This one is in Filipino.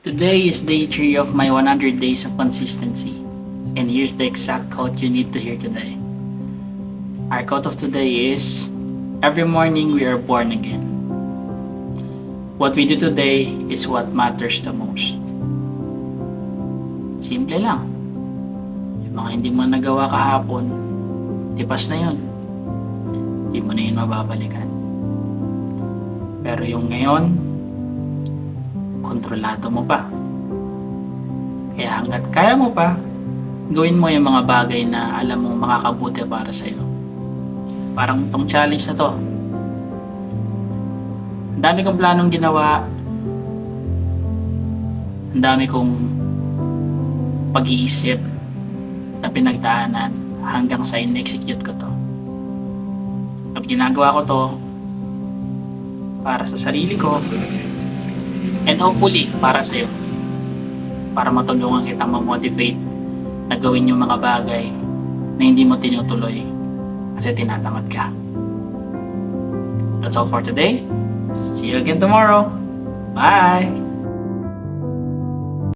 Today is day 3 of my 100 days of consistency. And here's the exact quote you need to hear today. Our quote of today is, every morning we are born again. What we do today is what matters the most. Simple lang. Yung mga hindi mo nagawa kahapon, tipas na yun. Hindi mo na yun mababalikan. Pero yung ngayon, kontrolado mo pa. Kaya hanggat kaya mo pa, gawin mo yung mga bagay na alam mo makakabuti para sa'yo. Parang tong challenge na to. Ang dami kong planong ginawa. Ang dami kong pag-iisip na pinagdaanan hanggang sa in-execute ko to. At ginagawa ko to para sa sarili ko and hopefully para sa'yo. Para matulungan kitang ma-motivate na gawin yung mga bagay na hindi mo tinutuloy kasi tinatamad ka. That's all for today. See you again tomorrow. Bye!